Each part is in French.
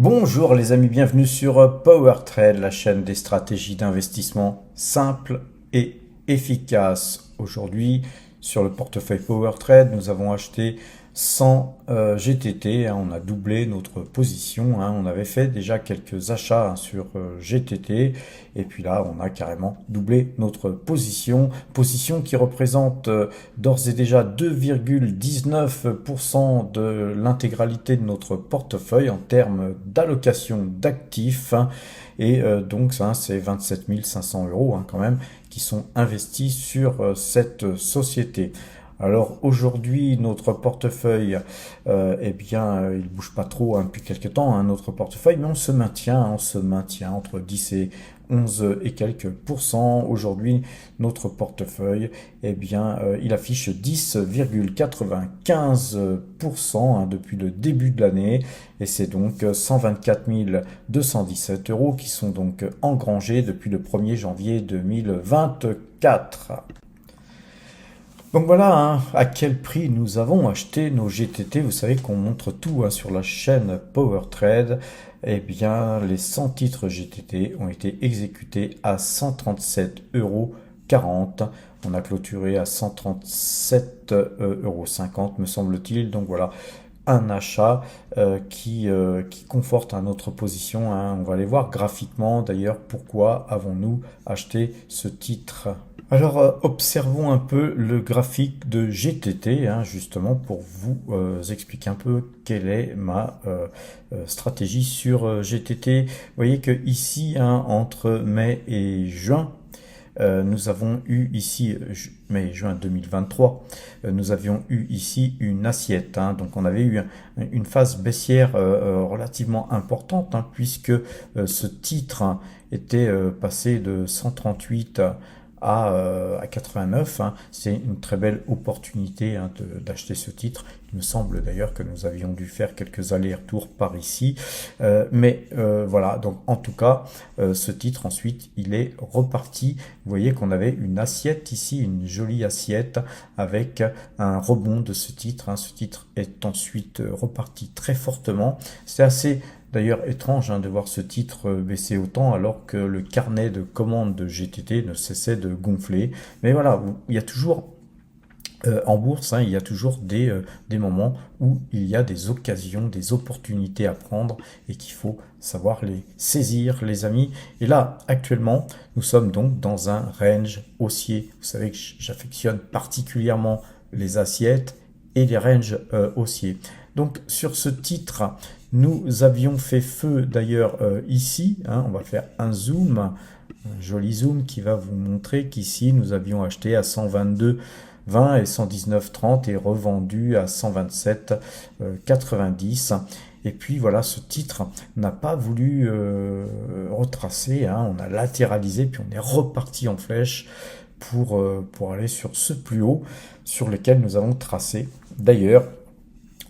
Bonjour les amis, bienvenue sur PowerTrade, la chaîne des stratégies d'investissement simples et efficaces. Aujourd'hui, sur le portefeuille PowerTrade, nous avons acheté 100 GTT, on a doublé notre position, on avait fait déjà quelques achats sur GTT, et puis là on a carrément doublé notre position qui représente d'ores et déjà 2,19% de l'intégralité de notre portefeuille en termes d'allocation d'actifs, et donc ça c'est 27 500 euros quand même qui sont investis sur cette société. Alors aujourd'hui, notre portefeuille, eh bien, il bouge pas trop depuis quelques temps, notre portefeuille, mais on se maintient entre 10 et 11 et quelques pourcents. Aujourd'hui, notre portefeuille, eh bien, il affiche 10,95% depuis le début de l'année, et c'est donc 124 217 euros qui sont donc engrangés depuis le 1er janvier 2024. Donc voilà à quel prix nous avons acheté nos GTT. Vous savez qu'on montre tout sur la chaîne PowerTrade. Eh bien, les 100 titres GTT ont été exécutés à 137,40 euros. On a clôturé à 137,50 euros, me semble-t-il. Donc voilà, un achat qui conforte notre position. On va aller voir graphiquement d'ailleurs pourquoi avons-nous acheté ce titre. Alors, observons un peu le graphique de GTT, justement pour vous expliquer un peu quelle est ma stratégie sur GTT. Vous voyez que ici, entre mai et juin, nous avons eu ici, mai et juin 2023, nous avions eu ici une assiette. Donc on avait eu une phase baissière relativement importante, puisque ce titre était passé de 138 à 89. C'est une très belle opportunité d'acheter ce titre. Il me semble d'ailleurs que nous avions dû faire quelques allers-retours par ici. Mais voilà, donc en tout cas, ce titre ensuite, il est reparti. Vous voyez qu'on avait une assiette ici, une jolie assiette avec un rebond de ce titre. Ce titre est ensuite reparti très fortement. C'est assez d'ailleurs étrange de voir ce titre baisser autant alors que le carnet de commandes de GTT ne cessait de gonfler. Mais voilà, il y a toujours en bourse, il y a toujours des moments où il y a des occasions, des opportunités à prendre et qu'il faut savoir les saisir, les amis. Et là, actuellement, nous sommes donc dans un range haussier. Vous savez que j'affectionne particulièrement les assiettes et les ranges haussiers. Donc sur ce titre, nous avions fait feu d'ailleurs ici. On va faire un zoom, un joli zoom qui va vous montrer qu'ici nous avions acheté à 122,20 et 119,30 et revendu à 127,90. Et puis voilà, ce titre n'a pas voulu retracer. On a latéralisé, puis on est reparti en flèche pour aller sur ce plus haut sur lequel nous avons tracé d'ailleurs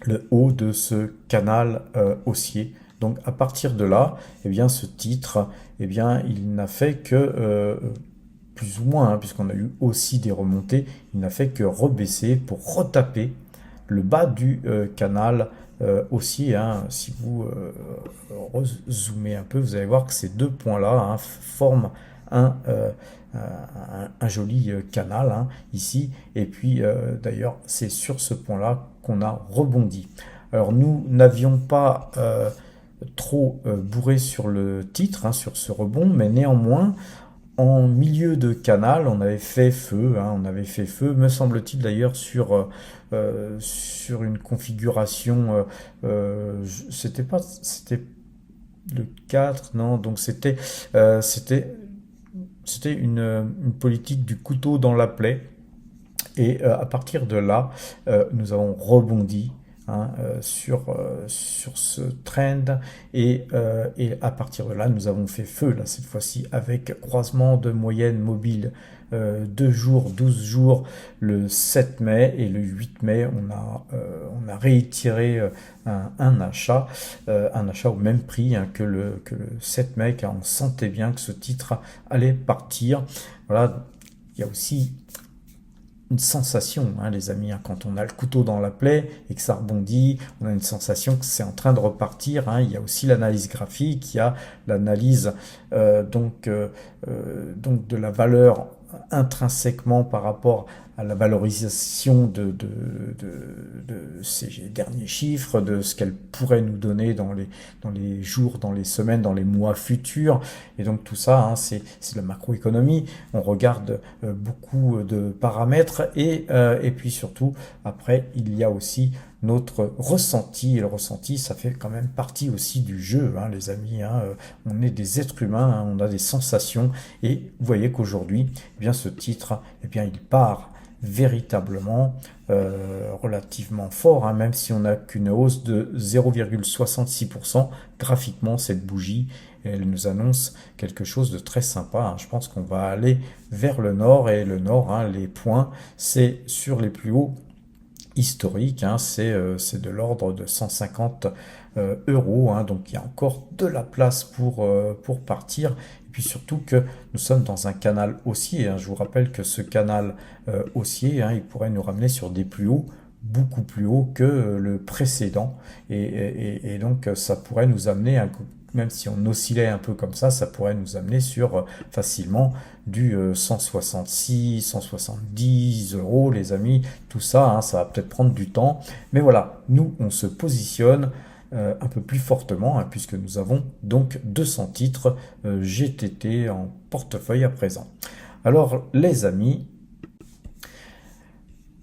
le haut de ce canal haussier. Donc à partir de là, bien, ce titre, il n'a fait que, plus ou moins, puisqu'on a eu aussi des remontées, il n'a fait que rebaisser pour retaper le bas du canal haussier. Si vous zoomez un peu, vous allez voir que ces deux points-là forment un joli canal ici, et puis d'ailleurs c'est sur ce point là qu'on a rebondi. Alors nous n'avions pas trop bourré sur le titre, sur ce rebond, mais néanmoins en milieu de canal on avait fait feu, me semble-t-il d'ailleurs sur une configuration, c'était le 4, non, donc c'était une politique du couteau dans la plaie. Et à partir de là, nous avons rebondi sur ce trend, et à partir de là, nous avons fait feu, là, cette fois-ci, avec croisement de moyenne mobile 2 jours, 12 jours, le 7 mai, et le 8 mai, on a réitéré un achat au même prix que le 7 mai, car on sentait bien que ce titre allait partir. Voilà, il y a aussi une sensation, hein, les amis, hein, quand on a le couteau dans la plaie et que ça rebondit, on a une sensation que c'est en train de repartir, hein. Il y a aussi l'analyse graphique, il y a l'analyse donc de la valeur intrinsèquement par rapport à la valorisation de ces derniers chiffres, de ce qu'elle pourrait nous donner dans les jours, dans les semaines, dans les mois futurs. Et donc tout ça, hein, c'est la macroéconomie. On regarde beaucoup de paramètres et puis surtout, après, il y a aussi notre ressenti. Et le ressenti, ça fait quand même partie aussi du jeu, hein, les amis. Hein. On est des êtres humains, hein, on a des sensations. Et vous voyez qu'aujourd'hui, eh bien, ce titre, eh bien, il part véritablement relativement fort, hein, même si on n'a qu'une hausse de 0,66%. Graphiquement, cette bougie, elle nous annonce quelque chose de très sympa, hein. Je pense qu'on va aller vers le nord, et le nord, hein, les points, c'est sur les plus hauts historiques, hein, c'est de l'ordre de 150 euros, hein, donc il y a encore de la place pour partir. Et puis surtout que nous sommes dans un canal haussier, hein. Je vous rappelle que ce canal haussier, hein, il pourrait nous ramener sur des plus hauts beaucoup plus haut que le précédent, et donc ça pourrait nous amener même si on oscillait un peu comme ça pourrait nous amener sur facilement du 166, 170 euros, les amis. Tout ça, hein, ça va peut-être prendre du temps, mais voilà, nous on se positionne un peu plus fortement, hein, puisque nous avons donc 200 titres GTT en portefeuille à présent. Alors les amis,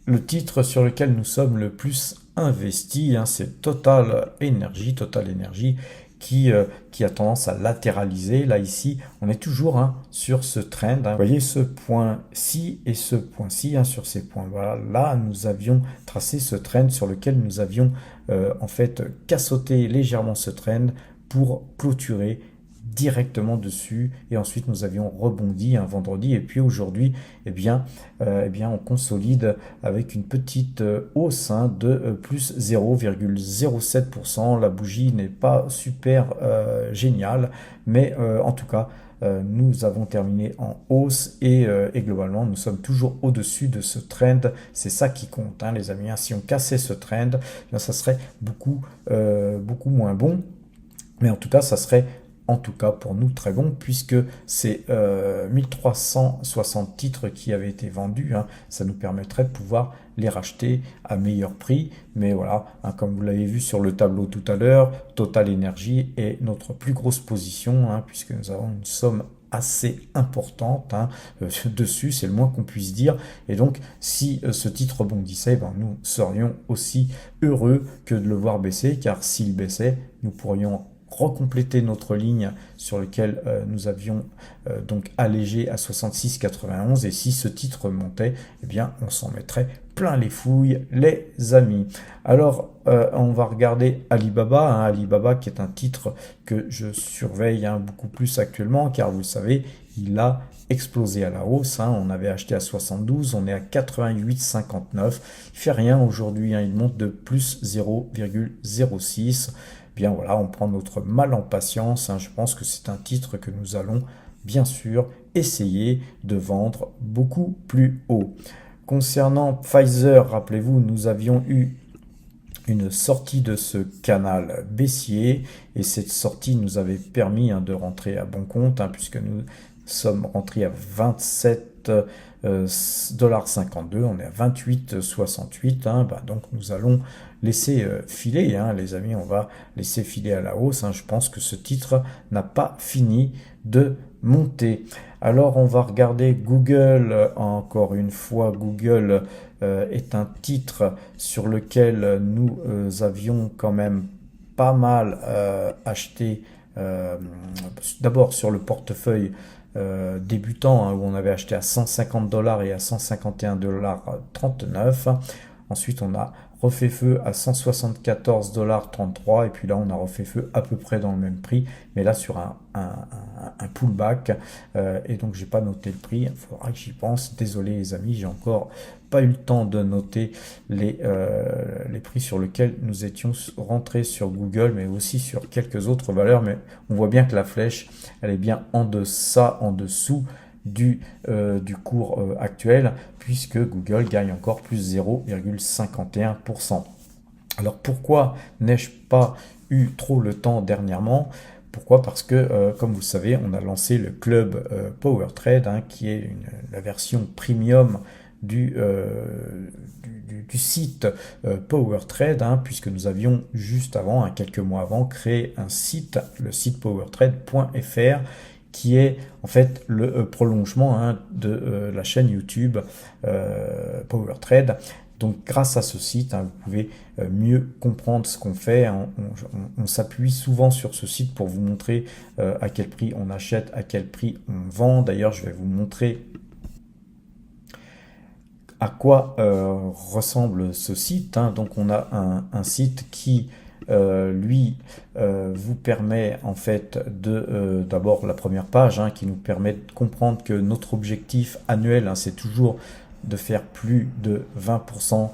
le titre sur lequel nous sommes le plus investis, hein, c'est Total Energy, qui a tendance à latéraliser. Là, ici, on est toujours, hein, sur ce trend, hein. Vous voyez ce point-ci et ce point-ci, hein, sur ces points. Voilà, là, nous avions tracé ce trend sur lequel nous avions en fait cassoté légèrement ce trend pour clôturer directement dessus, et ensuite nous avions rebondi un vendredi, et puis aujourd'hui on consolide avec une petite hausse, hein, de plus 0,07%. La bougie n'est pas super géniale, mais en tout cas nous avons terminé en hausse, et globalement nous sommes toujours au-dessus de ce trend. C'est ça qui compte, hein, les amis, hein. Si on cassait ce trend, ça serait beaucoup moins bon, mais en tout cas ça serait pour nous très bon, puisque c'est 1360 titres qui avaient été vendus, hein. Ça nous permettrait de pouvoir les racheter à meilleur prix. Mais voilà, hein, comme vous l'avez vu sur le tableau tout à l'heure, Total Energy est notre plus grosse position, hein, puisque nous avons une somme assez importante, hein, dessus, c'est le moins qu'on puisse dire. Et donc si ce titre rebondissait, nous serions aussi heureux que de le voir baisser, car s'il baissait, nous pourrions recompléter notre ligne sur laquelle nous avions donc allégé à 66,91, et si ce titre montait, eh bien on s'en mettrait plein les fouilles, les amis. Alors on va regarder Alibaba, hein, Alibaba qui est un titre que je surveille, hein, beaucoup plus actuellement, car vous le savez, il a explosé à la hausse, hein. On avait acheté à 72, on est à 88,59, il fait rien aujourd'hui, hein, il monte de plus 0,06. Bien voilà, on prend notre mal en patience, hein. Je pense que c'est un titre que nous allons bien sûr essayer de vendre beaucoup plus haut. Concernant Pfizer, rappelez-vous, nous avions eu une sortie de ce canal baissier, et cette sortie nous avait permis, hein, de rentrer à bon compte, hein, puisque nous sommes rentrés à 27,52 $, on est à 28,68, hein, donc nous allons laisser filer, hein, les amis, on va laisser filer à la hausse, hein. Je pense que ce titre n'a pas fini de monter. Alors on va regarder Google, encore une fois. Google est un titre sur lequel nous avions quand même pas mal acheté, d'abord sur le portefeuille débutant, hein, où on avait acheté à 150 $ et à 151,39 $. Ensuite on a refait feu à 174,33 $, et puis là on a refait feu à peu près dans le même prix, mais là sur un pullback, et donc j'ai pas noté le prix, il faudra que j'y pense. Désolé les amis, j'ai encore pas eu le temps de noter les prix sur lesquels nous étions rentrés sur Google, mais aussi sur quelques autres valeurs. Mais on voit bien que la flèche, elle est bien en deçà, en dessous du cours actuel, puisque Google gagne encore plus 0,51%. Alors pourquoi n'ai-je pas eu trop le temps dernièrement? Pourquoi? Parce que, comme vous savez, on a lancé le club PowerTrade, hein, qui est la version premium du site PowerTrade, hein, puisque nous avions juste avant, hein, quelques mois avant, créé un site, le site powertrade.fr, qui est en fait le prolongement, hein, de la chaîne YouTube PowerTrade. Donc grâce à ce site, hein, vous pouvez mieux comprendre ce qu'on fait. On s'appuie souvent sur ce site pour vous montrer à quel prix on achète, à quel prix on vend. D'ailleurs, je vais vous montrer à quoi ressemble ce site, hein. Donc on a un site qui lui vous permet en fait de d'abord la première page, hein, qui nous permet de comprendre que notre objectif annuel, hein, c'est toujours de faire plus de 20%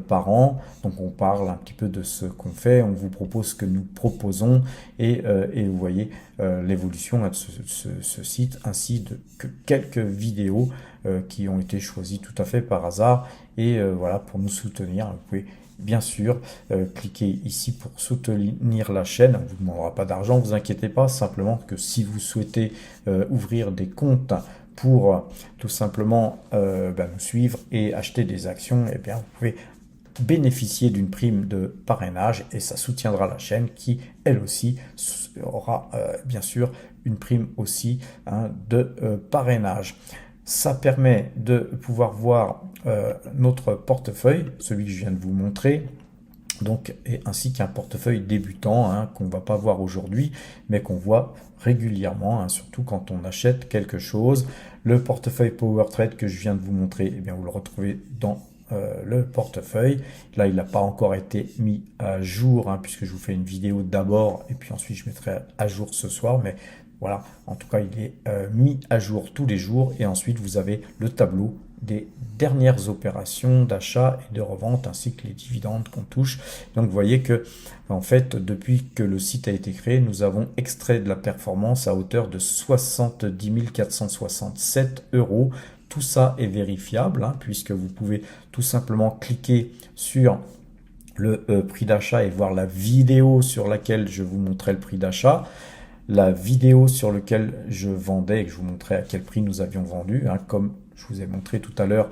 par an. Donc on parle un petit peu de ce qu'on fait, on vous propose ce que nous proposons, et vous voyez l'évolution, hein, de ce site, ainsi que quelques vidéos qui ont été choisies tout à fait par hasard. Et voilà, pour nous soutenir, vous pouvez bien sûr cliquer ici pour soutenir la chaîne. On ne vous demandera pas d'argent, vous inquiétez pas, simplement que si vous souhaitez ouvrir des comptes pour tout simplement nous suivre et acheter des actions, et bien vous pouvez bénéficier d'une prime de parrainage, et ça soutiendra la chaîne qui elle aussi aura bien sûr une prime aussi, hein, de parrainage. Ça permet de pouvoir voir notre portefeuille, celui que je viens de vous montrer, donc, et ainsi qu'un portefeuille débutant, hein, qu'on ne va pas voir aujourd'hui, mais qu'on voit régulièrement, hein, surtout quand on achète quelque chose. Le portefeuille PowerTrade que je viens de vous montrer, eh bien, vous le retrouvez dans le portefeuille. Là, il n'a pas encore été mis à jour, hein, puisque je vous fais une vidéo d'abord, et puis ensuite je mettrai à jour ce soir, mais voilà, en tout cas, il est mis à jour tous les jours. Et ensuite, vous avez le tableau des dernières opérations d'achat et de revente, ainsi que les dividendes qu'on touche. Donc vous voyez que en fait, depuis que le site a été créé, nous avons extrait de la performance à hauteur de 70 467 euros. Tout ça est vérifiable, hein, puisque vous pouvez tout simplement cliquer sur le prix d'achat et voir la vidéo sur laquelle je vous montrais le prix d'achat, la vidéo sur laquelle je vendais et que je vous montrais à quel prix nous avions vendu, hein, comme je vous ai montré tout à l'heure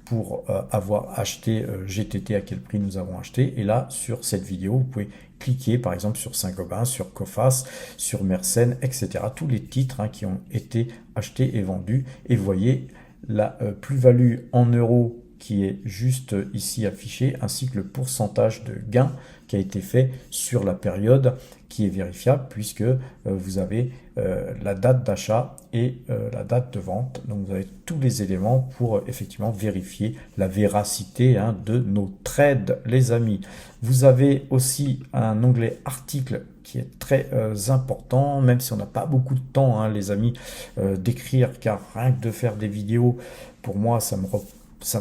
pour avoir acheté GTT, à quel prix nous avons acheté. Et là, sur cette vidéo, vous pouvez cliquer par exemple sur Saint-Gobain, sur Coface, sur Mersen, etc. Tous les titres, hein, qui ont été achetés et vendus. Et vous voyez la plus-value en euros qui est juste ici affiché, ainsi que le pourcentage de gain qui a été fait sur la période, qui est vérifiable, puisque vous avez la date d'achat et la date de vente. Donc vous avez tous les éléments pour effectivement vérifier la véracité, hein, de nos trades, les amis. Vous avez aussi un onglet article qui est très important, même si on n'a pas beaucoup de temps, hein, les amis, d'écrire, car rien que de faire des vidéos, pour moi, ça me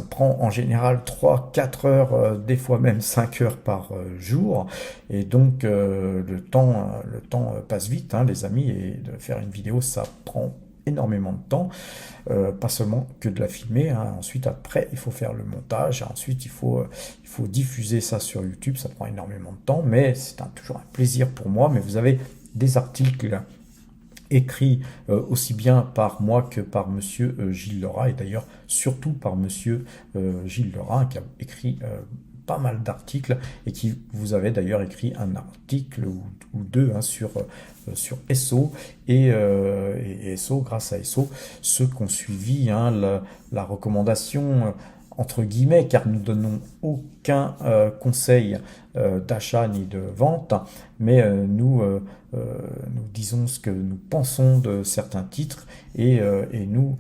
prend en général 3-4 heures, des fois même 5 heures par jour. Et donc le temps passe vite, hein, les amis, et de faire une vidéo, ça prend énormément de temps, pas seulement que de la filmer, hein. Ensuite, après, il faut faire le montage, ensuite il faut diffuser ça sur YouTube, ça prend énormément de temps, mais c'est toujours un plaisir pour moi. Mais vous avez des articles écrit aussi bien par moi que par monsieur Gilles Lora, et d'ailleurs surtout par monsieur Gilles Lora, qui a écrit pas mal d'articles, et qui vous avait d'ailleurs écrit un article ou deux, hein, sur SO, et SO, grâce à SO, ceux qui ont suivi, hein, la recommandation entre guillemets, car nous donnons aucun conseil d'achat ni de vente, mais nous disons ce que nous pensons de certains titres, et nous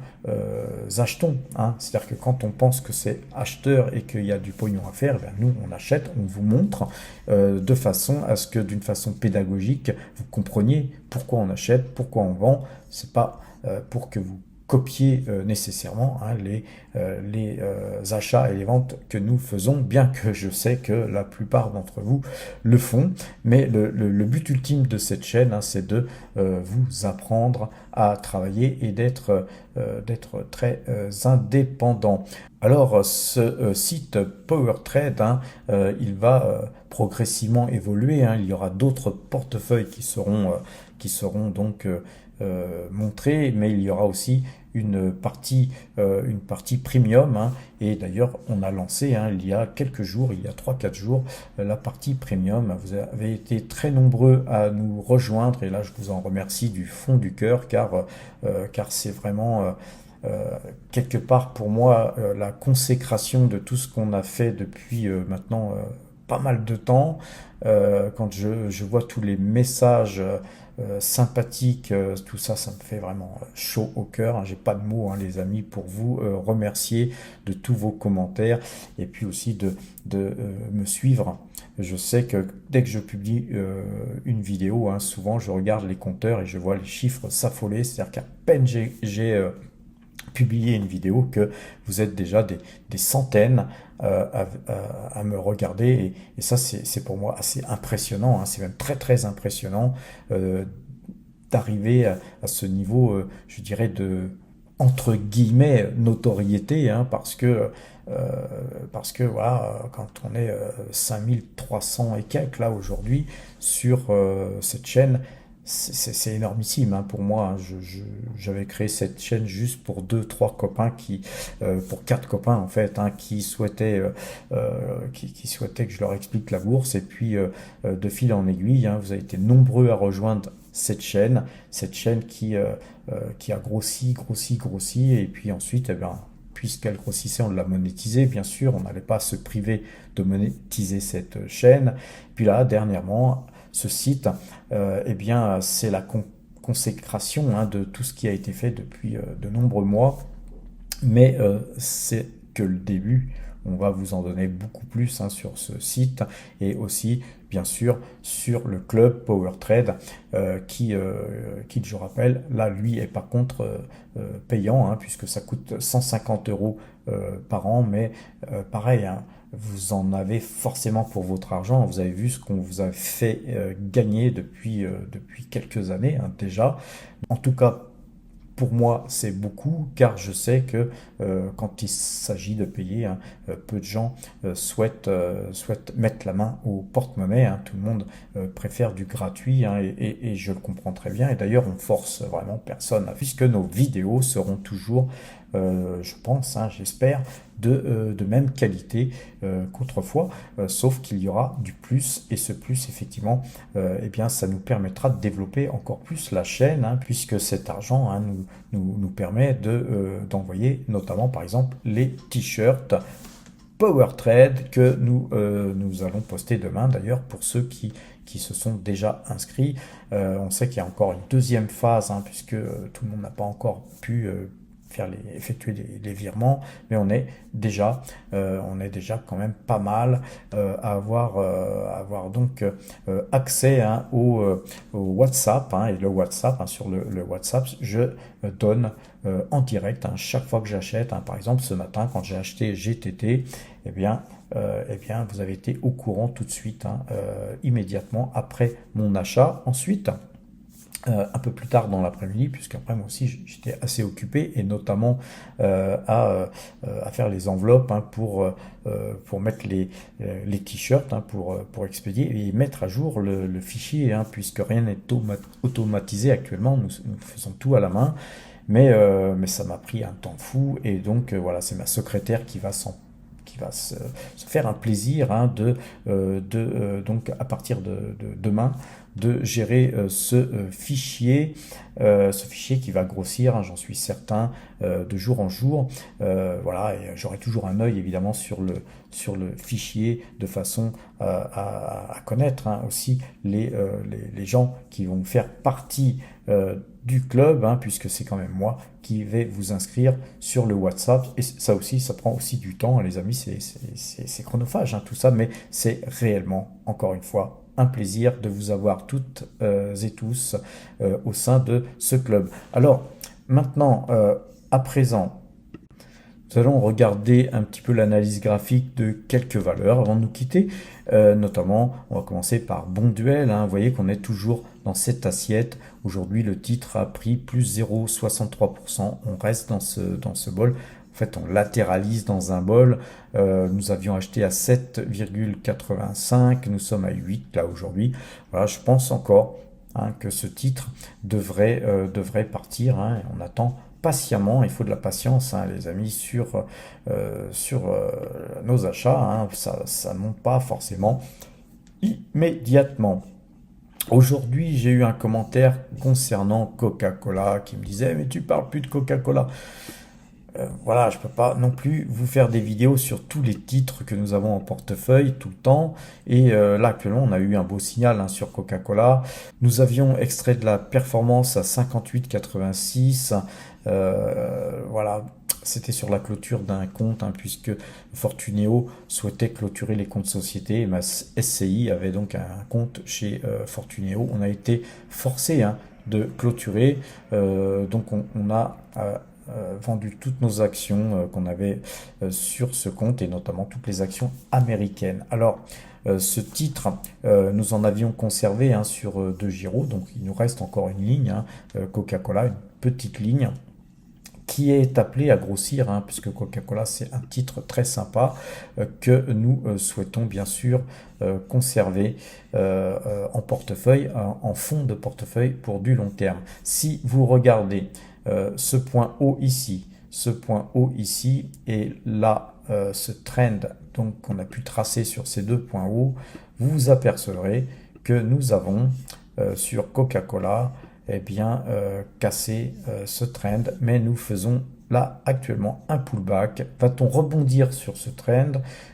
achetons, hein. C'est-à-dire que quand on pense que c'est acheteur et qu'il y a du pognon à faire, eh bien nous on achète, on vous montre de façon à ce que, d'une façon pédagogique, vous compreniez pourquoi on achète, pourquoi on vend. C'est pas pour que vous copier nécessairement hein, les achats et les ventes que nous faisons, bien que je sais que la plupart d'entre vous le font. Mais le but ultime de cette chaîne, hein, c'est de vous apprendre à travailler et d'être très indépendant. Alors, ce site PowerTrade, hein, il va progressivement évoluer. Hein. Il y aura d'autres portefeuilles qui seront donc montrés, mais il y aura aussi une partie premium. Hein. Et d'ailleurs, on a lancé hein, il y a quelques jours, il y a 3-4 jours, la partie premium. Vous avez été très nombreux à nous rejoindre et là, je vous en remercie du fond du cœur car c'est vraiment... quelque part pour moi la consécration de tout ce qu'on a fait depuis maintenant pas mal de temps. Quand je vois tous les messages sympathiques, tout ça, ça me fait vraiment chaud au cœur. Hein. J'ai pas de mots, hein, les amis, pour vous remercier de tous vos commentaires et puis aussi de me suivre. Je sais que dès que je publie une vidéo, hein, souvent je regarde les compteurs et je vois les chiffres s'affoler. C'est-à-dire qu'à peine j'ai publié une vidéo que vous êtes déjà des centaines à me regarder et ça c'est pour moi assez impressionnant, hein, c'est même très très impressionnant d'arriver à ce niveau, je dirais, de entre guillemets notoriété, hein, parce que voilà, quand on est 5300 et quelques là aujourd'hui sur cette chaîne, c'est énormissime hein, pour moi. Hein. J'avais créé cette chaîne juste pour 2-3 copains pour 4 copains en fait, hein, qui souhaitaient que je leur explique la bourse. Et puis de fil en aiguille, hein, vous avez été nombreux à rejoindre cette chaîne qui a grossi. Et puis ensuite, eh bien, puisqu'elle grossissait, on l'a monétisée, bien sûr. On n'allait pas se priver de monétiser cette chaîne. Puis là, dernièrement, ce site, eh bien, c'est la consécration hein, de tout ce qui a été fait depuis de nombreux mois. Mais c'est que le début. On va vous en donner beaucoup plus hein, sur ce site et aussi, bien sûr, sur le club PowerTrade qui, je rappelle, là, lui, est par contre payant hein, puisque ça coûte 150 € par an. Mais pareil, hein, vous en avez forcément pour votre argent. Vous avez vu ce qu'on vous a fait gagner depuis quelques années hein, déjà. En tout cas, pour moi, c'est beaucoup, car je sais que quand il s'agit de payer, hein, peu de gens souhaitent mettre la main au porte-monnaie. Hein. Tout le monde préfère du gratuit hein, et je le comprends très bien. Et d'ailleurs, on force vraiment personne, hein, puisque nos vidéos seront toujours, je pense, hein, j'espère, de même qualité qu'autrefois, sauf qu'il y aura du plus, et ce plus, effectivement, eh bien, ça nous permettra de développer encore plus la chaîne, hein, puisque cet argent hein, nous permet d'envoyer notamment, par exemple, les t-shirts PowerTrade que nous allons poster demain, d'ailleurs, pour ceux qui se sont déjà inscrits. On sait qu'il y a encore une deuxième phase, hein, puisque tout le monde n'a pas encore pu effectuer les virements, mais on est déjà quand même pas mal à avoir donc accès hein, au WhatsApp hein, et le WhatsApp hein, sur le WhatsApp je donne en direct hein, chaque fois que j'achète hein, par exemple ce matin quand j'ai acheté GTT eh bien vous avez été au courant tout de suite hein, immédiatement après mon achat. Ensuite un peu plus tard dans l'après-midi, puisqu'après moi aussi j'étais assez occupé, et notamment à faire les enveloppes hein, pour mettre les t-shirts, hein, pour expédier et mettre à jour le fichier, hein, puisque rien n'est automatisé actuellement, nous faisons tout à la main, mais ça m'a pris un temps fou, et donc voilà, c'est ma secrétaire qui va se faire un plaisir hein, donc à partir de demain de gérer ce fichier qui va grossir, hein, j'en suis certain, de jour en jour. Voilà, et j'aurai toujours un œil évidemment sur le fichier de façon à connaître hein, aussi les gens qui vont faire partie du club, hein, puisque c'est quand même moi qui vais vous inscrire sur le WhatsApp. Et ça aussi, ça prend aussi du temps, les amis, c'est chronophage, hein, tout ça, mais c'est réellement, encore une fois, un plaisir de vous avoir toutes et tous au sein de ce club. Alors, maintenant, À présent, nous allons regarder un petit peu l'analyse graphique de quelques valeurs avant de nous quitter. Notamment, on va commencer par Bonduelle. Vous voyez qu'on est toujours dans cette assiette. Aujourd'hui, le titre a pris plus 0,63%. On reste dans ce bol. En fait, on latéralise dans un bol. Nous avions acheté à 7,85. Nous sommes à 8 là aujourd'hui. Voilà, je pense encore que ce titre devrait partir. On attend patiemment, il faut de la patience, les amis, sur nos achats. Ça ne monte pas forcément immédiatement. Aujourd'hui, j'ai eu un commentaire concernant Coca-Cola qui me disait: mais tu parles plus de Coca-Cola. Voilà, je ne peux pas non plus vous faire des vidéos sur tous les titres que nous avons en portefeuille tout le temps. Et là, actuellement, on a eu un beau signal sur Coca-Cola. Nous avions extrait de la performance à 58,86. Voilà, c'était sur la clôture d'un compte, puisque Fortuneo souhaitait clôturer les comptes sociétés. Et ma SCI avait donc un compte chez Fortuneo. On a été forcé de clôturer. Donc on a vendu toutes nos actions qu'on avait sur ce compte, et notamment toutes les actions américaines. Alors, ce titre, nous en avions conservé sur 2 giros, donc il nous reste encore une ligne, Coca-Cola, une petite ligne qui est appelée à grossir, puisque Coca-Cola, c'est un titre très sympa que nous souhaitons bien sûr conserver en portefeuille, en fond de portefeuille pour du long terme. Si vous regardez ce point haut ici, et là, ce trend donc qu'on a pu tracer sur ces deux points hauts, vous vous apercevrez que nous avons sur Coca-Cola cassé ce trend, mais nous faisons là actuellement un pullback. Va-t-on rebondir sur ce trend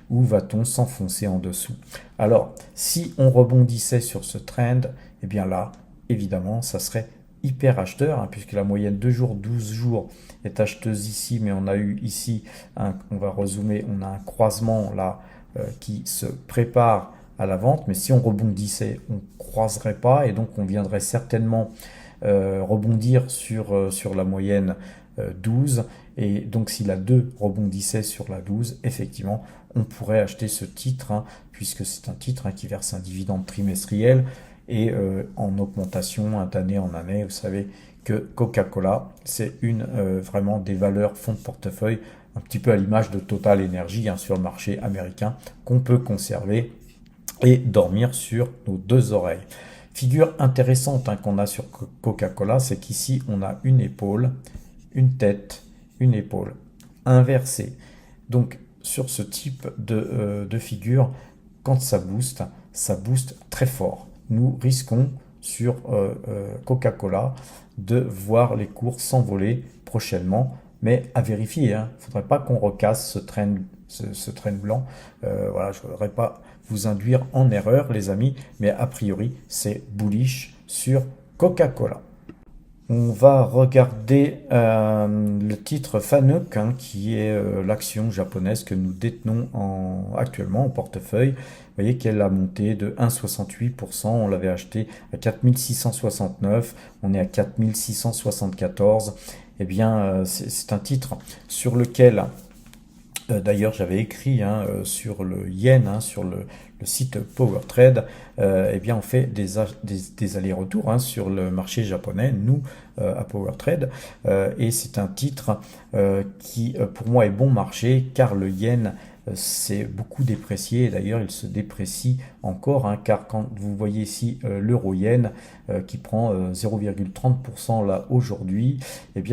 ou va-t-on s'enfoncer en dessous? Alors, si on rebondissait sur ce trend, là, évidemment, ça serait hyper acheteur, puisque la moyenne 2 jours, 12 jours est acheteuse ici, mais on a eu ici, on va rezoomer, on a un croisement là qui se prépare à la vente, mais si on rebondissait, on ne croiserait pas, et donc on viendrait certainement rebondir sur la moyenne 12, et donc si la 2 rebondissait sur la 12, effectivement, on pourrait acheter ce titre, puisque c'est un titre qui verse un dividende trimestriel, et en augmentation d'année en année. Vous savez que Coca-Cola, c'est vraiment des valeurs fonds de portefeuille, un petit peu à l'image de Total Energy sur le marché américain, qu'on peut conserver et dormir sur nos 2 oreilles. Figure intéressante qu'on a sur Coca-Cola, c'est qu'ici on a une épaule, une tête, une épaule inversée. Donc sur ce type de figure, quand ça booste très fort. Nous risquons sur Coca-Cola de voir les cours s'envoler prochainement, mais à vérifier. Il ne faudrait pas qu'on recasse ce train blanc. Voilà, je ne voudrais pas vous induire en erreur, les amis, mais a priori, c'est bullish sur Coca-Cola. On va regarder le titre Fanuc, qui est l'action japonaise que nous détenons actuellement en portefeuille. Vous voyez qu'elle a monté de 1,68%. On l'avait acheté à 4669. On est à 4674. C'est un titre sur lequel, d'ailleurs, j'avais écrit sur le yen, sur le site PowerTrade, on fait des allers-retours sur le marché japonais, nous, à PowerTrade, et c'est un titre qui, pour moi, est bon marché, car le yen s'est beaucoup déprécié, et d'ailleurs, il se déprécie encore, car quand vous voyez ici l'euro-yen qui prend 0,30% là aujourd'hui,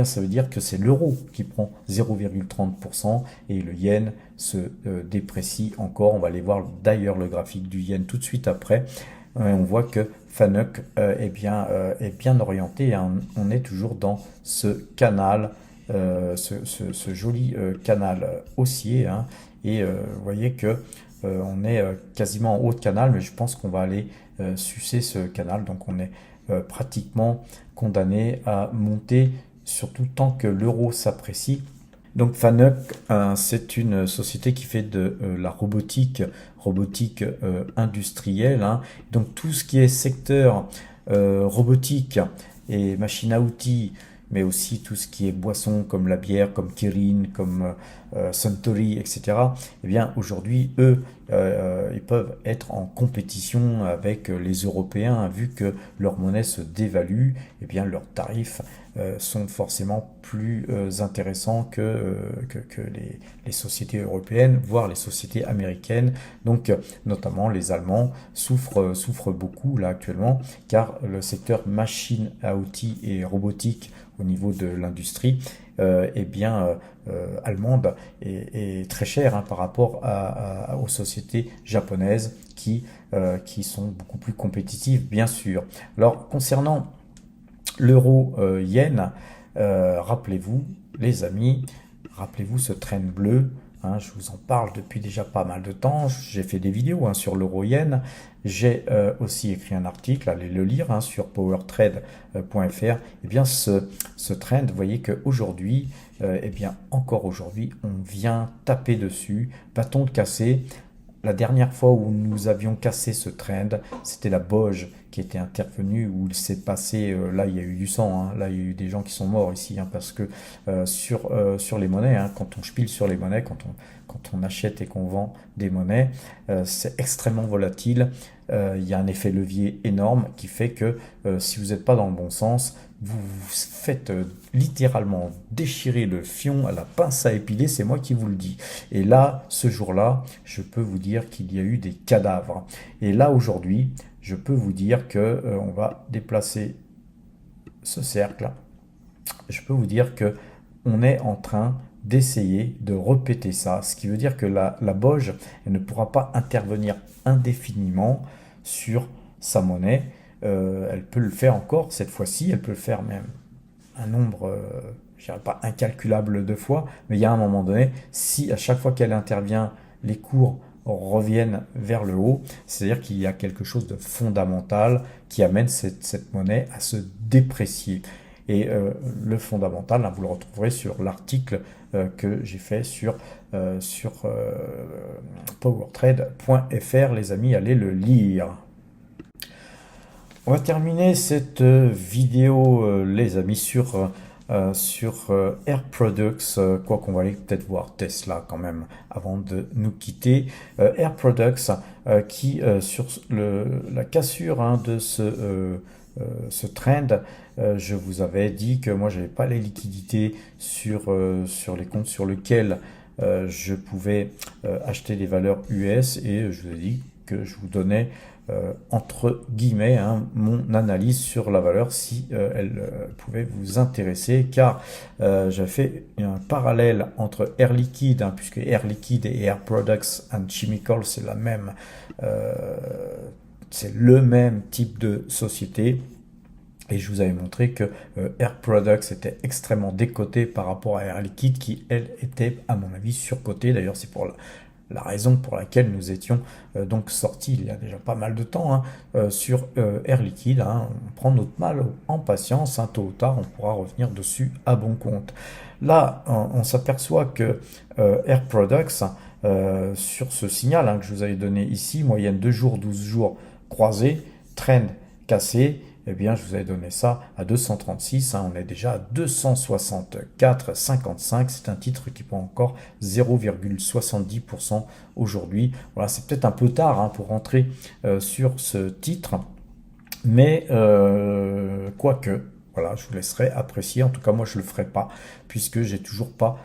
ça veut dire que c'est l'euro qui prend 0,30% et le yen se déprécie encore. On va aller voir d'ailleurs le graphique du yen tout de suite après. On voit que Fanuc est bien orienté. On est toujours dans ce canal, ce joli canal haussier. Et vous voyez que on est quasiment en haut de canal, mais je pense qu'on va aller sucer ce canal. Donc on est pratiquement condamné à monter, surtout tant que l'euro s'apprécie. Donc Fanuc, c'est une société qui fait de la robotique industrielle. Donc tout ce qui est secteur robotique et machine à outils, mais aussi tout ce qui est boisson comme la bière, comme Kirin, comme Suntory, etc. Eh bien, aujourd'hui, eux, ils peuvent être en compétition avec les Européens, vu que leur monnaie se dévalue, eh bien, leurs tarifs sont forcément plus intéressants que les sociétés européennes, voire les sociétés américaines. Donc, notamment les Allemands souffrent beaucoup là actuellement, car le secteur machine à outils et robotique au niveau de l'industrie eh bien, allemande est très cher par rapport aux sociétés japonaises qui sont beaucoup plus compétitives, bien sûr. Alors, concernant l'euro yen, rappelez-vous, les amis, rappelez-vous ce train bleu. Je vous en parle depuis déjà pas mal de temps. J'ai fait des vidéos sur l'euro yen. J'ai aussi écrit un article, allez le lire sur powertrade.fr. Eh bien, ce trend, vous voyez qu'aujourd'hui, eh bien, encore aujourd'hui, on vient taper dessus, bâton de cassé. La dernière fois où nous avions cassé ce trend, c'était la Boge qui était intervenue, où il s'est passé, là il y a eu du sang, là il y a eu des gens qui sont morts ici, parce que sur les monnaies, quand on spile sur les monnaies, quand on achète et qu'on vend des monnaies, c'est extrêmement volatile. Il y a un effet levier énorme qui fait que si vous n'êtes pas dans le bon sens, vous vous faites littéralement déchirer le fion à la pince à épiler, c'est moi qui vous le dis. Et là, ce jour-là, je peux vous dire qu'il y a eu des cadavres. Et là, aujourd'hui, je peux vous dire que on va déplacer ce cercle. Je peux vous dire que on est en train d'essayer de répéter ça, ce qui veut dire que la Boge, elle ne pourra pas intervenir indéfiniment sur sa monnaie. Elle peut le faire encore cette fois-ci, elle peut le faire même un nombre, je dirais pas incalculable de fois, mais il y a un moment donné, si à chaque fois qu'elle intervient, les cours reviennent vers le haut, c'est-à-dire qu'il y a quelque chose de fondamental qui amène cette monnaie à se déprécier. Et le fondamental, vous le retrouverez sur l'article que j'ai fait sur powertrade.fr, les amis, allez le lire. On va terminer cette vidéo, les amis, sur Air Products, quoi qu'on va aller peut-être voir Tesla quand même avant de nous quitter. Air Products qui, sur la cassure de ce trend, je vous avais dit que moi j'avais pas les liquidités sur les comptes sur lesquels je pouvais acheter des valeurs US, et je vous ai dit que je vous donnais entre guillemets mon analyse sur la valeur si elle pouvait vous intéresser, car j'ai fait un parallèle entre Air Liquide, puisque Air Liquide et Air Products and Chemicals c'est le même type de société. Et je vous avais montré que Air Products était extrêmement décoté par rapport à Air Liquide, qui elle était à mon avis surcotée. D'ailleurs, c'est pour la raison pour laquelle nous étions donc sortis il y a déjà pas mal de temps sur Air Liquide. On prend notre mal en patience, tôt ou tard on pourra revenir dessus à bon compte. Là, on s'aperçoit que Air Products, sur ce signal que je vous avais donné ici, moyenne 2 jours, 12 jours croisés, trend cassé, eh bien, je vous avais donné ça à 236. On est déjà à 264,55. C'est un titre qui prend encore 0,70% aujourd'hui. Voilà, c'est peut-être un peu tard pour rentrer sur ce titre. Mais quoique, voilà, je vous laisserai apprécier. En tout cas, moi, je ne le ferai pas, puisque j'ai toujours pas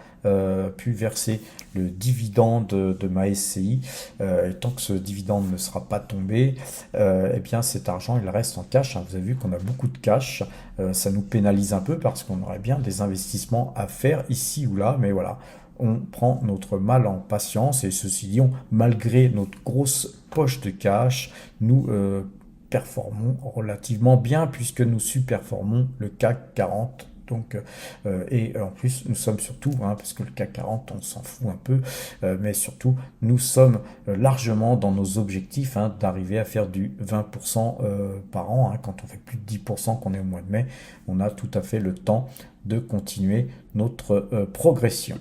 pu verser le dividende de ma SCI, et tant que ce dividende ne sera pas tombé, eh bien cet argent il reste en cash. Vous avez vu qu'on a beaucoup de cash, ça nous pénalise un peu parce qu'on aurait bien des investissements à faire ici ou là, mais voilà, on prend notre mal en patience, et ceci dit, malgré notre grosse poche de cash, nous performons relativement bien, puisque nous surperformons le CAC 40. Donc, et en plus, nous sommes surtout, parce que le CAC 40, on s'en fout un peu, mais surtout, nous sommes largement dans nos objectifs d'arriver à faire du 20% par an. Quand on fait plus de 10%, qu'on est au mois de mai, on a tout à fait le temps de continuer notre progression.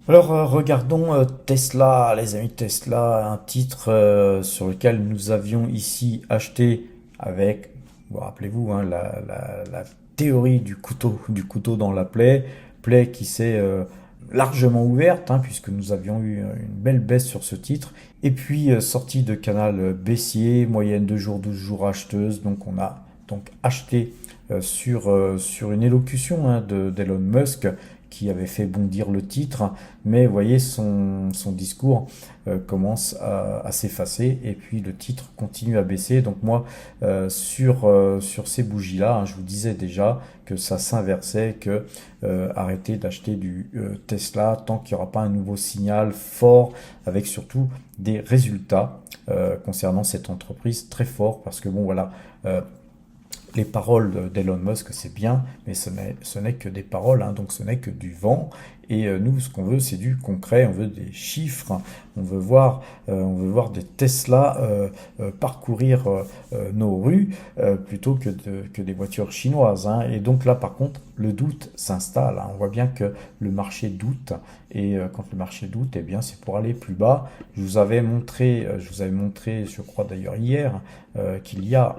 Alors, regardons Tesla, les amis. Tesla, un titre sur lequel nous avions ici acheté avec, vous rappelez-vous, la théorie du couteau dans la plaie, plaie qui s'est largement ouverte, hein, puisque nous avions eu une belle baisse sur ce titre. Et puis sortie de canal baissier, moyenne 2 jours, 12 jours acheteuse, donc on a donc acheté sur une élocution, hein, d'Elon Musk, qui avait fait bondir le titre, mais vous voyez, son discours commence à s'effacer, et puis le titre continue à baisser. Donc moi, sur ces bougies-là, hein, je vous disais déjà que ça s'inversait, que arrêtez d'acheter du Tesla tant qu'il n'y aura pas un nouveau signal fort, avec surtout des résultats concernant cette entreprise très forts, parce que bon voilà, les paroles d'Elon Musk, c'est bien, mais ce n'est que des paroles, hein, donc ce n'est que du vent. Et nous, ce qu'on veut, c'est du concret, on veut des chiffres, on veut voir des Tesla parcourir nos rues plutôt que des voitures chinoises, hein. Et donc là, par contre, le doute s'installe, hein. On voit bien que le marché doute, et quand le marché doute, eh bien, c'est pour aller plus bas. Je vous avais montré, je crois d'ailleurs hier, qu'il y a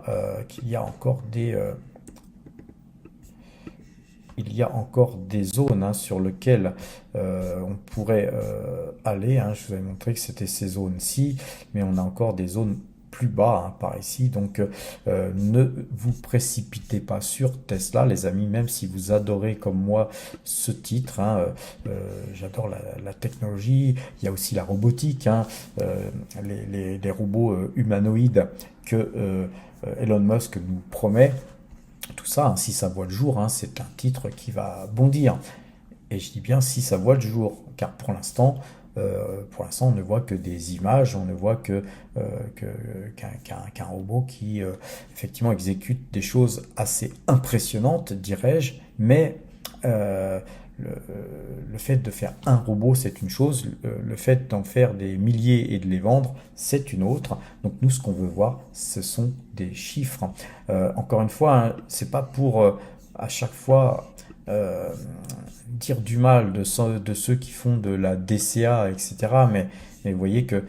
encore des zones, hein, sur lesquelles on pourrait aller, hein. Je vous avais montré que c'était ces zones-ci, mais on a encore des zones plus bas, hein, par ici. Donc ne vous précipitez pas sur Tesla, les amis, même si vous adorez comme moi ce titre, hein. J'adore la technologie, il y a aussi la robotique, hein, les robots humanoïdes que Elon Musk nous promet. Tout ça, hein, si ça voit le jour, hein, c'est un titre qui va bondir. Et je dis bien si ça voit le jour, car pour l'instant, on ne voit que des images, on ne voit qu'un robot qui effectivement exécute des choses assez impressionnantes, dirais-je, mais euh, le, le fait de faire un robot, c'est une chose, le fait d'en faire des milliers et de les vendre, c'est une autre. Donc nous, ce qu'on veut voir, ce sont des chiffres. Encore une fois, hein, c'est pas pour à chaque fois dire du mal de ceux qui font de la DCA, etc. Mais vous voyez que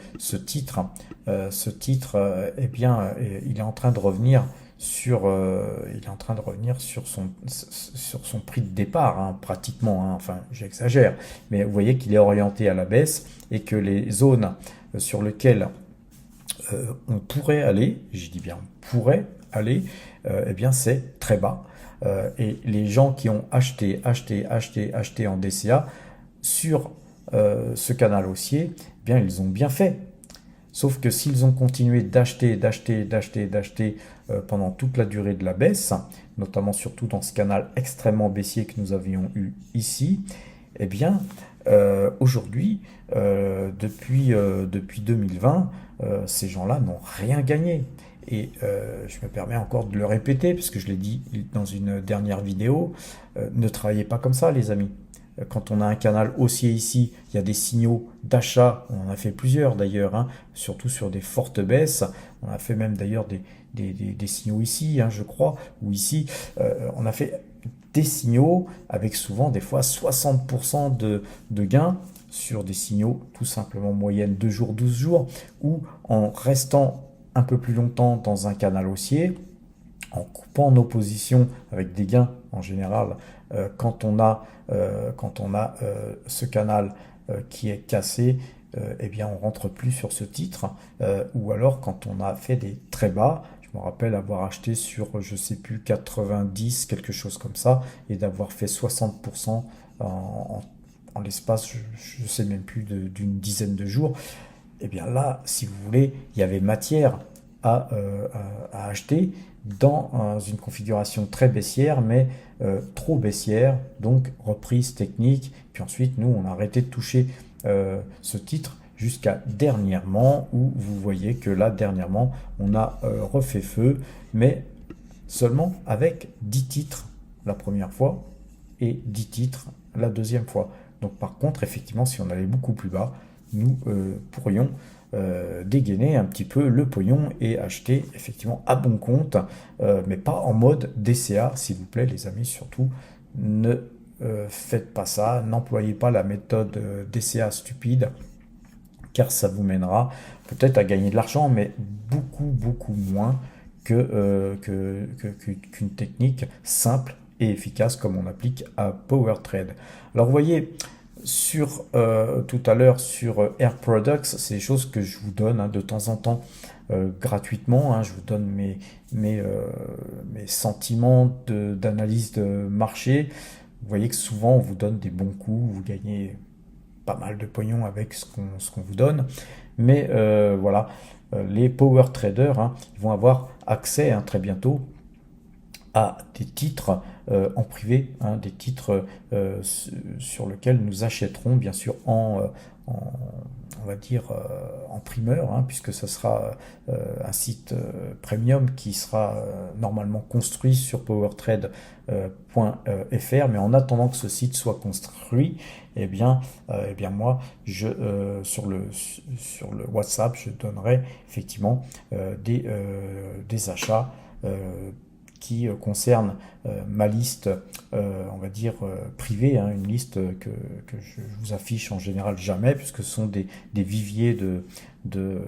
eh bien, il est en train de revenir sur son prix de départ, hein, pratiquement, hein. Enfin, j'exagère, mais vous voyez qu'il est orienté à la baisse, et que les zones sur lesquelles on pourrait aller, je dis bien on pourrait aller, eh bien c'est très bas. Et les gens qui ont acheté en DCA sur ce canal haussier, eh bien ils ont bien fait. Sauf que s'ils ont continué d'acheter pendant toute la durée de la baisse, notamment surtout dans ce canal extrêmement baissier que nous avions eu ici, eh bien aujourd'hui, depuis 2020, ces gens-là n'ont rien gagné. Et je me permets encore de le répéter, parce que je l'ai dit dans une dernière vidéo, ne travaillez pas comme ça, les amis. Quand on a un canal haussier ici, il y a des signaux d'achat, on en a fait plusieurs d'ailleurs, hein, surtout sur des fortes baisses. On a fait même d'ailleurs des signaux ici, hein, je crois, ou ici. On a fait des signaux avec souvent des fois 60% de gains sur des signaux tout simplement moyenne 2 jours, 12 jours, ou en restant un peu plus longtemps dans un canal haussier, en coupant nos positions avec des gains en général, quand on a ce canal qui est cassé, eh bien on rentre plus sur ce titre, ou alors quand on a fait des très bas. Je me rappelle avoir acheté sur, je sais plus, 90, quelque chose comme ça, et d'avoir fait 60% en l'espace, je ne sais même plus, d'une dizaine de jours. Et bien là, si vous voulez, il y avait matière à acheter dans une configuration très baissière, mais trop baissière, donc reprise technique. Puis ensuite, nous, on a arrêté de toucher ce titre jusqu'à dernièrement, où vous voyez que là, dernièrement, on a refait feu, mais seulement avec 10 titres la première fois et 10 titres la deuxième fois. Donc par contre, effectivement, si on allait beaucoup plus bas, nous pourrions dégainer un petit peu le pognon et acheter effectivement à bon compte, mais pas en mode DCA, s'il vous plaît, les amis. Surtout, ne faites pas ça, n'employez pas la méthode DCA stupide, car ça vous mènera peut-être à gagner de l'argent, mais beaucoup moins qu'une technique simple et efficace comme on applique à PowerTrade. Alors vous voyez, tout à l'heure sur Air Products, c'est des choses que je vous donne de temps en temps gratuitement. Je vous donne mes sentiments d'analyse de marché. Vous voyez que souvent on vous donne des bons coups, vous gagnez pas mal de pognon avec ce qu'on vous donne. Mais voilà, les power traders, ils vont avoir accès très bientôt à des titres en privé, des titres sur lesquels nous achèterons bien sûr on va dire en primeur, puisque ce sera un site premium qui sera normalement construit sur powertrade.fr, mais en attendant que ce site soit construit, moi, sur le WhatsApp, je donnerai effectivement des achats qui concerne ma liste, on va dire privée, une liste que je vous affiche en général jamais, puisque ce sont des viviers de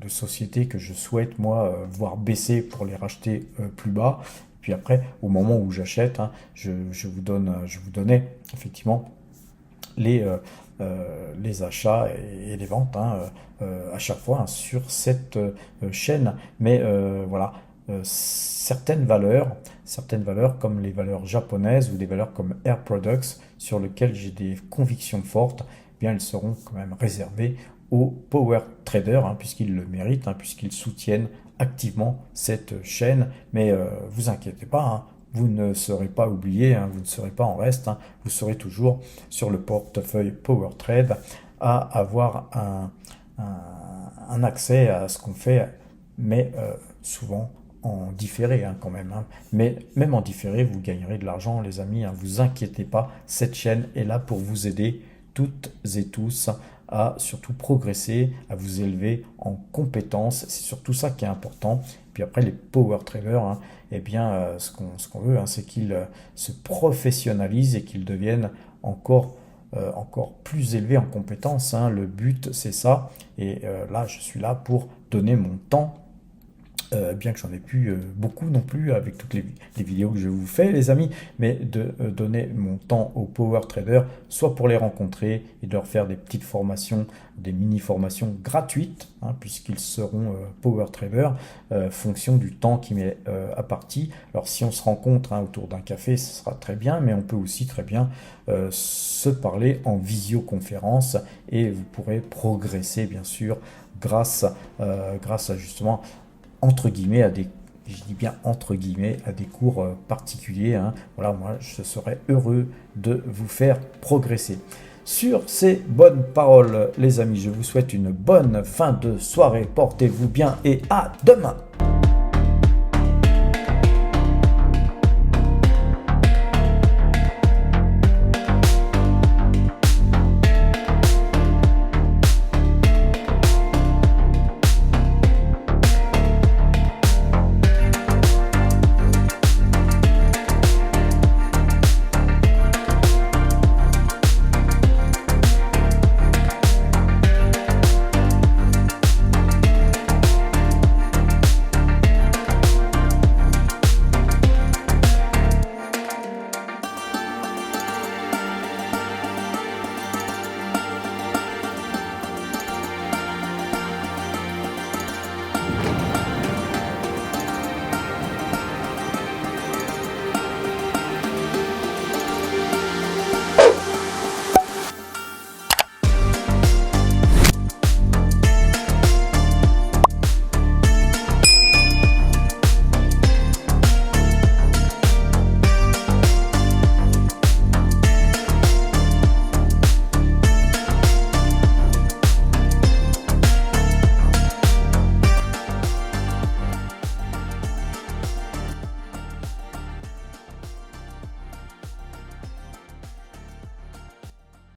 sociétés que je souhaite moi voir baisser pour les racheter plus bas. Puis après, au moment où j'achète, je vous donnais effectivement les achats et les ventes à chaque fois sur cette chaîne. Mais voilà. Certaines valeurs comme les valeurs japonaises ou des valeurs comme Air Products sur lesquelles j'ai des convictions fortes, bien elles seront quand même réservées aux power traders puisqu'ils le méritent, puisqu'ils soutiennent activement cette chaîne. Mais vous inquiétez pas, vous ne serez pas oublié, vous ne serez pas en reste, vous serez toujours sur le portefeuille Power Trade à avoir un accès à ce qu'on fait, mais souvent en différé quand même. Mais même en différé, vous gagnerez de l'argent, les amis. Vous inquiétez pas, cette chaîne est là pour vous aider toutes et tous à surtout progresser, à vous élever en compétences. C'est surtout ça qui est important. Puis après, les power traders, ce qu'on veut, c'est qu'ils se professionnalisent et qu'ils deviennent encore plus élevés en compétences. Le but, c'est ça. Et là, je suis là pour donner mon temps. Bien que j'en ai plus beaucoup non plus avec toutes les vidéos que je vous fais, les amis, mais de donner mon temps aux power traders, soit pour les rencontrer et de leur faire des petites formations, des mini-formations gratuites, puisqu'ils seront power traders, fonction du temps qui m'est imparti. Alors si on se rencontre autour d'un café, ce sera très bien, mais on peut aussi très bien se parler en visioconférence et vous pourrez progresser bien sûr grâce à justement entre guillemets je dis bien entre guillemets, à des cours particuliers. Voilà, moi je serais heureux de vous faire progresser. Sur ces bonnes paroles, les amis, je vous souhaite une bonne fin de soirée. Portez-vous bien et à demain.